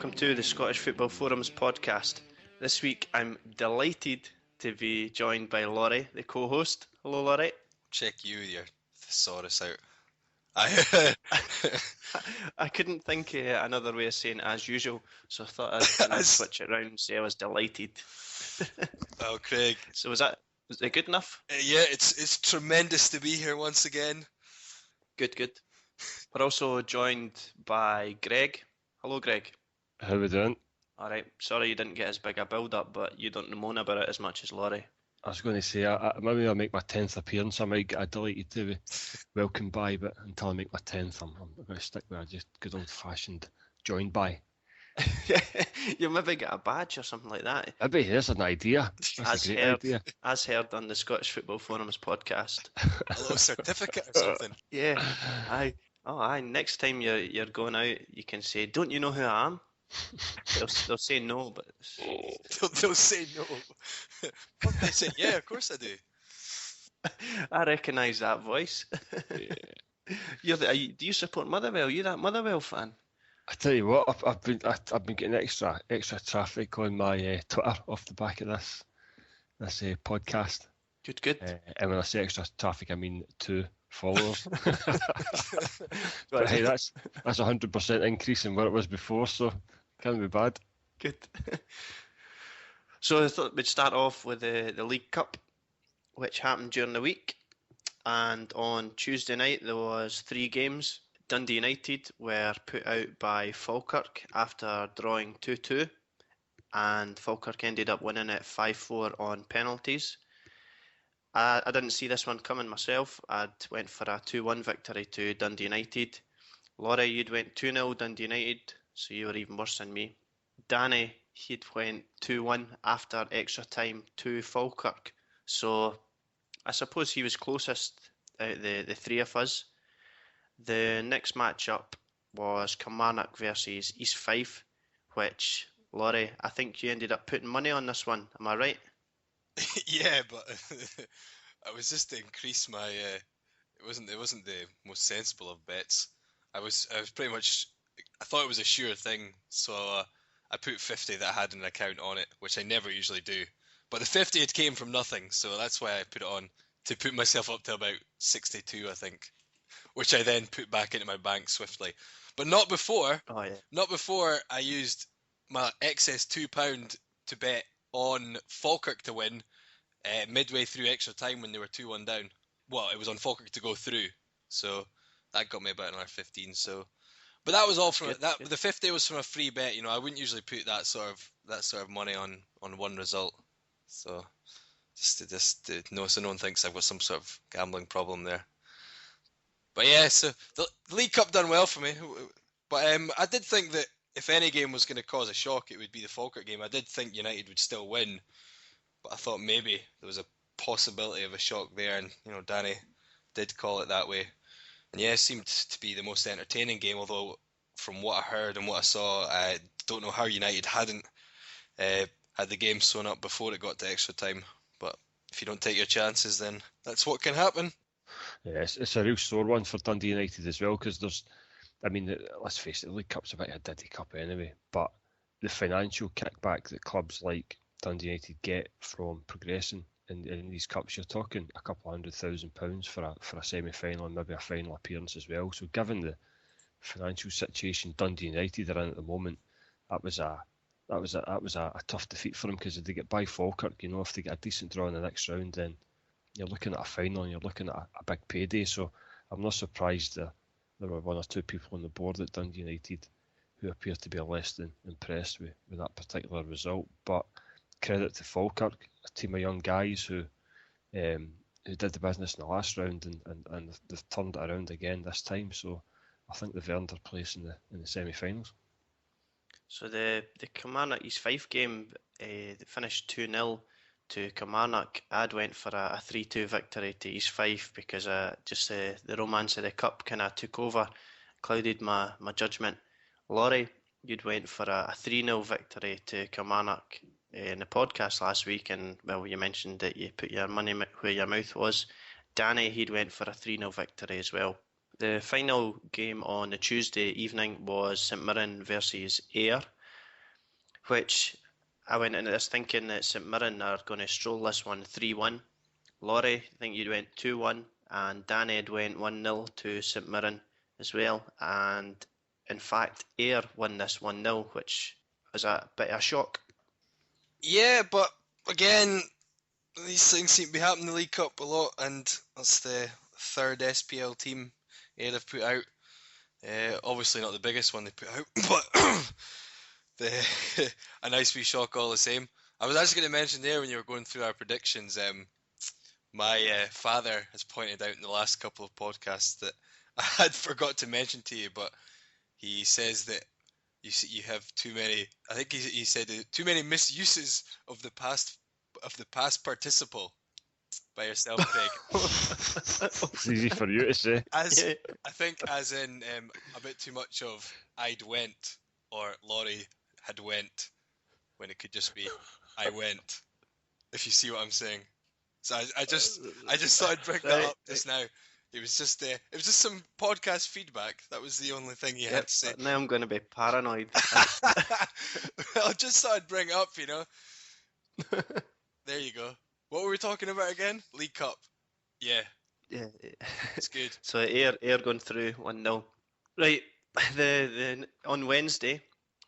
welcome to the Scottish Football Forums podcast. This week I'm delighted to be joined by Laurie, the co-host. Hello Laurie. Check you, your thesaurus out. I couldn't think of another way of saying as usual, so I thought I'd kind of switch it around and say I was delighted. Well, Craig. So was it good enough? Yeah, it's tremendous to be here once again. Good. We're also joined by Greig. Hello Greig. How we doing? Alright, sorry you didn't get as big a build-up, but you don't moan about it as much as Laurie. I was going to say, maybe I'll make my 10th appearance. I might get delighted to be welcomed by, but until I make my 10th, I'm going to stick with a just good old-fashioned joined by. You maybe get a badge or something like that. Maybe, there's an idea. That's a great idea. As heard on the Scottish Football Forums podcast. A little certificate or something. Yeah, aye. Next time you're going out, you can say, "Don't you know who I am?" They'll say no, but they'll say no. They say, yeah, of course I do. I recognise that voice. Yeah. Do you support Motherwell? You that Motherwell fan? I tell you what, I've been getting extra traffic on my Twitter off the back of this podcast. Good. And when I say extra traffic, I mean 2 followers. But hey, that's 100% increase in what it was before, so can't be bad. Good. So I thought we'd start off with the League Cup, which happened during the week. And on Tuesday night there was 3 games. Dundee United were put out by Falkirk after drawing 2-2, and Falkirk ended up winning it 5-4 on penalties. I didn't see this one coming myself. I'd went for a 2-1 victory to Dundee United. Laurie, you'd went 2-0 Dundee United, so you were even worse than me. Danny, he'd went 2-1 after extra time to Falkirk. So I suppose he was closest out of the 3 of us. The next match-up was Kilmarnock versus East Fife, which, Laurie, I think you ended up putting money on this one. Am I right? Yeah, but I was just to increase my. It wasn't the most sensible of bets. I was pretty much. I thought it was a sure thing, so I put 50 that I had an account on it, which I never usually do. But the 50 it came from nothing, so that's why I put it on to put myself up to about 62, I think, which I then put back into my bank swiftly. But not before. Oh yeah. Not before I used my excess £2 to bet on Falkirk to win midway through extra time when they were 2-1 down. Well, it was on Falkirk to go through, so that got me about another 15. So, but that was all from that. Good. The 50 was from a free bet. You know, I wouldn't usually put that sort of money on one result. So just to know, so no one thinks I've got some sort of gambling problem there. But yeah, so the League Cup done well for me. But I did think that if any game was going to cause a shock, it would be the Falkirk game. I did think United would still win, but I thought maybe there was a possibility of a shock there, and you know, Danny did call it that way. And yeah, it seemed to be the most entertaining game, although from what I heard and what I saw, I don't know how United hadn't had the game sewn up before it got to extra time. But if you don't take your chances, then that's what can happen. Yeah, it's a real sore one for Dundee United as well, because let's face it, the League Cup's a bit of a diddy cup anyway, but the financial kickback that clubs like Dundee United get from progressing in these cups, you're talking a couple £100,000 for a semi-final and maybe a final appearance as well. So given the financial situation Dundee United are in at the moment, that was a tough defeat for them, because if they get by Falkirk, you know, if they get a decent draw in the next round, then you're looking at a final and you're looking at a big payday. So I'm not surprised that there were 1 or 2 people on the board at Dundee United who appear to be less than impressed with that particular result. But credit to Falkirk, a team of young guys who did the business in the last round, and they've turned it around again this time. So I think they've earned their place in the semi-finals. So the Kilmarnock East Fife game, they finished 2-0 to Kilmarnock. I'd went for a 3-2 victory to East Fife because just the romance of the cup kind of took over, clouded my judgment. Laurie, you'd went for a 3-0 victory to Kilmarnock in the podcast last week, and well, you mentioned that you put your money where your mouth was. Danny, he'd went for a 3-0 victory as well. The final game on the Tuesday evening was St Mirren versus Ayr. which I went into this thinking that St Mirren are going to stroll this one 3-1. Laurie, I think you went 2-1, and Danny had went 1-0 to St Mirren as well. And in fact, Ayr won this 1-0, which was a bit of a shock. Yeah, but again, these things seem to be happening in the League Cup a lot, and that's the third SPL team Ayr have put out. Obviously not the biggest one they put out, but a nice wee shock all the same. I was actually going to mention there when you were going through our predictions, my father has pointed out in the last couple of podcasts that I had forgot to mention to you, but he says that you have too many. I think he said too many misuses of the past participle by yourself, Craig. It's easy for you to say. I think as in a bit too much of I'd went or Laurie had went when it could just be I went. If you see what I'm saying. So I just thought I'd bring that up just now. It was just some podcast feedback. That was the only thing you had to say. Now I'm going to be paranoid. I just thought I'd bring it up, you know. There you go. What were we talking about again? League Cup. Yeah. Yeah, it's good. So Ayr going through 1-0. Right, on Wednesday,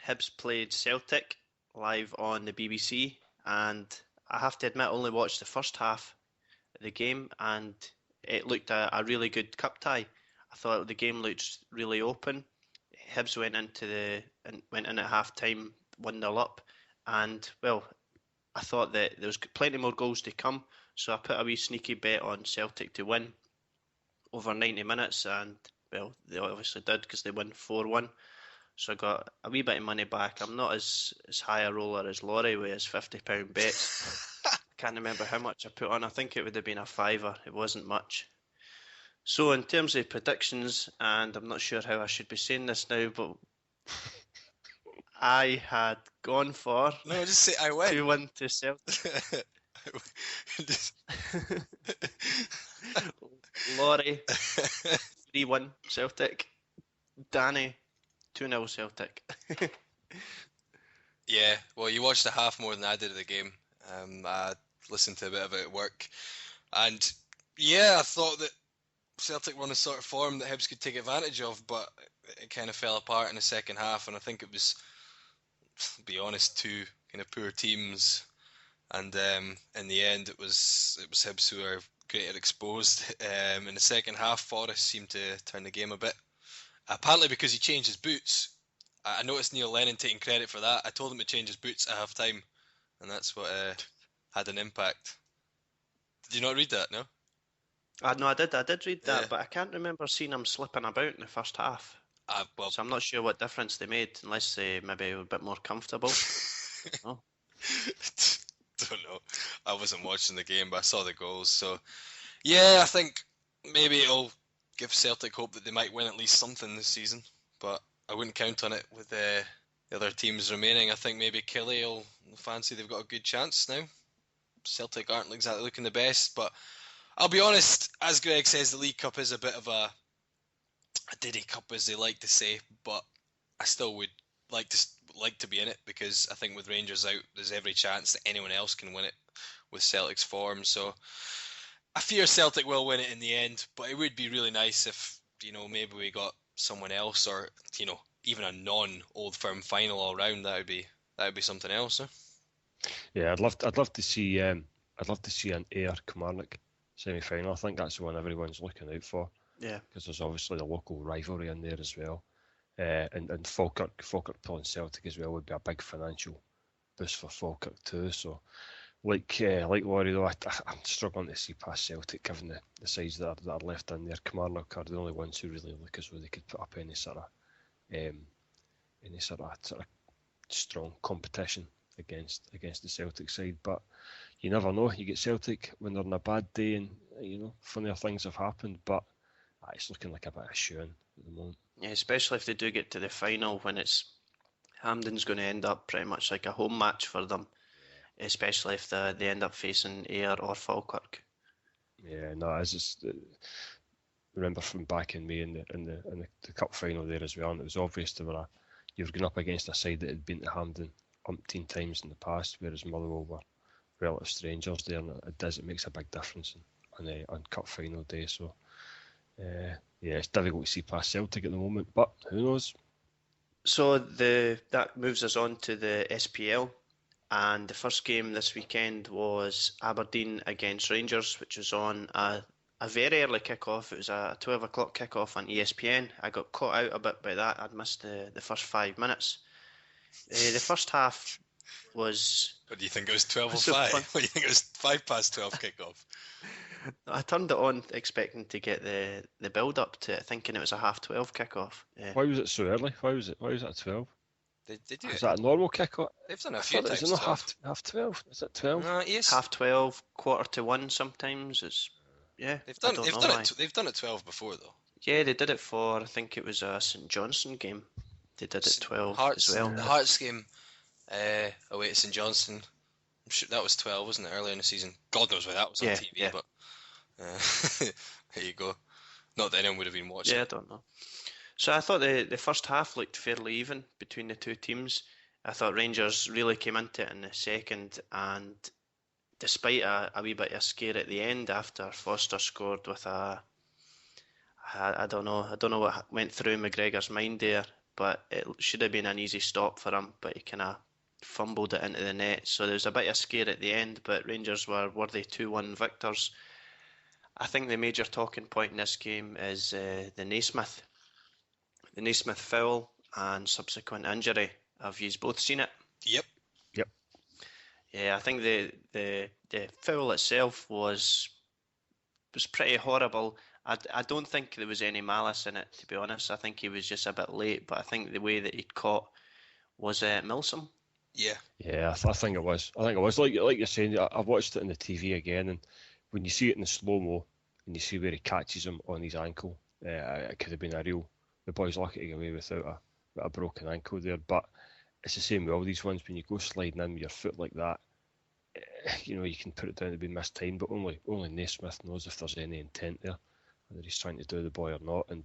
Hibs played Celtic live on the BBC, and I have to admit, I only watched the first half of the game, and it looked a really good cup tie. I thought the game looked really open. Hibs went in at half time 1-0 up, and well, I thought that there was plenty more goals to come, so I put a wee sneaky bet on Celtic to win over 90 minutes, and well, they obviously did because they won 4-1. So I got a wee bit of money back. I'm not as high a roller as Laurie with his £50 bets. I can't remember how much I put on. I think it would have been a fiver. It wasn't much. So in terms of predictions, and I'm not sure how I should be saying this now, but I had gone for... No, just say I win. 2-1 to Celtic. Laurie, 3-1 Celtic. Danny, 2-0 Celtic. Yeah, well, you watched a half more than I did of the game. I listened to a bit of it at work. And yeah, I thought that Celtic were on a sort of form that Hibs could take advantage of, but it kind of fell apart in the second half. And I think it was, to be honest, two kind of poor teams. And in the end, it was Hibs who were greater exposed. In the second half, Forrest seemed to turn the game a bit. Apparently because he changed his boots. I noticed Neil Lennon taking credit for that. I told him to change his boots at half time, and that's what had an impact. Did you not read that, no? No, I did read that, Yeah. but I can't remember seeing him slipping about in the first half. Well, So I'm not sure what difference they made, unless they maybe were a bit more comfortable. Oh. Don't know. I wasn't watching the game, but I saw the goals. So, yeah, I think maybe it'll give Celtic hope that they might win at least something this season. But I wouldn't count on it with the other teams remaining. I think maybe Kelly will fancy they've got a good chance now. Celtic aren't exactly looking the best, but I'll be honest, as Greg says, the League Cup is a bit of a Diddy Cup, as they like to say, but I still would like to be in it, because I think with Rangers out, there's every chance that anyone else can win it with Celtic's form. So I fear Celtic will win it in the end, but it would be really nice if, you know, maybe we got someone else, or, you know, even a non-Old Firm final all round. That would be something else. Huh? Yeah, I'd love to see an Ayr Kilmarnock semi-final. I think that's the one everyone's looking out for. Yeah, because there's obviously the local rivalry in there as well, and Falkirk pulling Celtic as well would be a big financial boost for Falkirk too. So, like Laurie though, I'm struggling to see past Celtic given the sides that are left in there. Kilmarnock are the only ones who really look as though they could put up any sort of strong competition against the Celtic side. But you never know. You get Celtic when they're on a bad day, and you know, funnier things have happened. But it's looking like a bit of shoeing at the moment. yeah, especially if they do get to the final, when it's Hampden's going to end up pretty much like a home match for them, especially if they end up facing Ayr or Falkirk. Yeah, no, I just remember from back in May in the cup final there as well, and it was obvious you were going up against a side that had been to Hampden umpteen times in the past, whereas Motherwell were relative strangers there, and it makes a big difference on cup final day. So it's difficult to see past Celtic at the moment, but who knows? So that moves us on to the SPL, and the first game this weekend was Aberdeen against Rangers, which was on a very early kick-off. It was a 12 o'clock kick-off on ESPN. I got caught out a bit by that. I'd missed the first 5 minutes. The first half was... What do you think, it was 12 or so 5? fun. What do you think, it was 5 past 12 kick-off? I turned it on expecting to get the build-up to it, thinking it was a half 12 kick-off. Yeah. Why was it so early? Why was it at 12? They do Is it. that a normal kick-off? They've done it I a few thought it times. was not half 12. Is it 12? No, yes. Half 12, quarter to 1 sometimes. It's They've done it 12 before though. Yeah, they did it for, I think it was a St Johnstone game. They did it 12 Hearts, as well. The Hearts game away at St Johnstone. I'm sure that was 12, wasn't it, earlier in the season? God knows why that was on TV, yeah. but there you go. Not that anyone would have been watching. Yeah, I don't know. So I thought the first half looked fairly even between the two teams. I thought Rangers really came into it in the second, and despite a wee bit of a scare at the end after Foster scored with I don't know what went through McGregor's mind there, but it should have been an easy stop for him, but he kind of fumbled it into the net. So there was a bit of a scare at the end, but Rangers were worthy 2-1 victors. I think the major talking point in this game is the Naismith foul and subsequent injury. Have you both seen it? Yep. Yeah, I think the foul itself was pretty horrible. I don't think there was any malice in it, to be honest. I think he was just a bit late, but I think the way that he'd caught was Milsom. Yeah. Yeah, I think it was. Like you're saying. I've watched it on the TV again, and when you see it in the slow mo and you see where he catches him on his ankle, it could have been the boy's lucky to get away without a broken ankle there. But it's the same with all these ones. When you go sliding in with your foot like that, you can put it down to be mistimed, but only Naismith knows if there's any intent there, whether he's trying to do the boy or not. And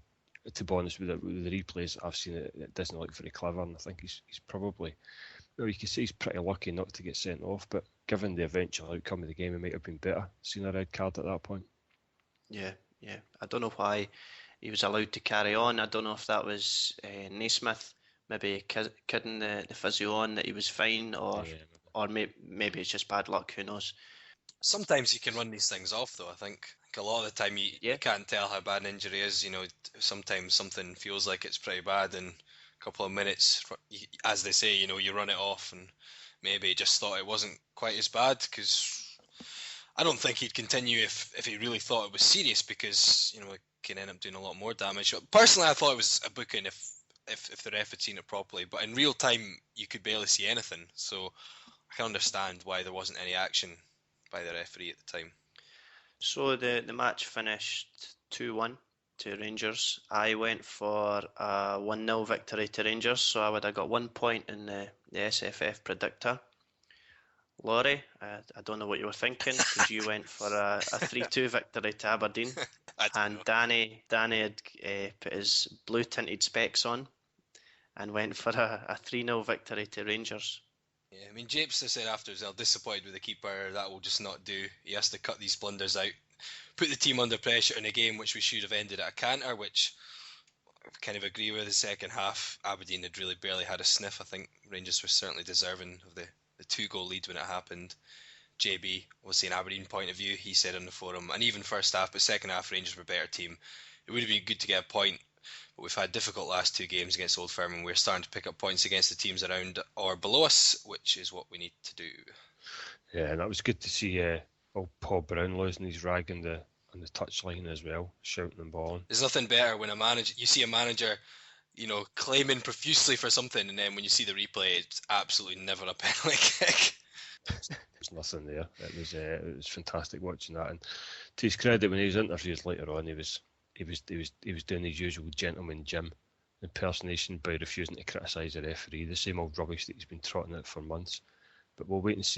to be honest, with the replays I've seen, it doesn't look very clever, and I think he's probably, you can say he's pretty lucky not to get sent off, but given the eventual outcome of the game, it might have been better seeing a red card at that point. Yeah. I don't know why he was allowed to carry on. I don't know if that was Naismith maybe kidding the physio on that he was fine, or maybe it's just bad luck. Who knows? Sometimes you can run these things off, though. I think a lot of the time you can't tell how bad an injury is. Sometimes something feels like it's pretty bad, and a couple of minutes, as they say, you run it off, and maybe he just thought it wasn't quite as bad, because I don't think he'd continue if he really thought it was serious, because it can end up doing a lot more damage. Personally, I thought it was a booking if the ref had seen it properly, but in real time you could barely see anything, so I can understand why there wasn't any action by the referee at the time. So the match finished 2-1 to Rangers. I went for a 1-0 victory to Rangers, so I would have got 1 point in the SFF predictor. Laurie, I don't know what you were thinking, because you went for a 3-2 victory to Aberdeen, and Danny had put his blue tinted specs on and went for a 3-0 victory to Rangers. Yeah, I mean, Japes said afterwards, "I'm disappointed with the keeper. That will just not do. He has to cut these blunders out, put the team under pressure in a game which we should have ended at a canter," which I kind of agree with. The second half, Aberdeen had really barely had a sniff. I think Rangers were certainly deserving of the 2-goal lead when it happened. JB was saying Aberdeen point of view. He said on the forum, and even first half, but second half, Rangers were a better team. It would have been good to get a point, but we've had difficult last 2 games against Old Firm, and we're starting to pick up points against the teams around or below us, which is what we need to do. Yeah, and that was good to see old Paul Brown losing his rag on the touchline as well, shouting and bawling. There's nothing better when you see a manager, claiming profusely for something, and then when you see the replay, it's absolutely never a penalty kick. There's nothing there. It was fantastic watching that, and to his credit, when he was interviewed later on, he was doing his usual gentleman Jim impersonation by refusing to criticise the referee, the same old rubbish that he's been trotting out for months. But we'll wait and see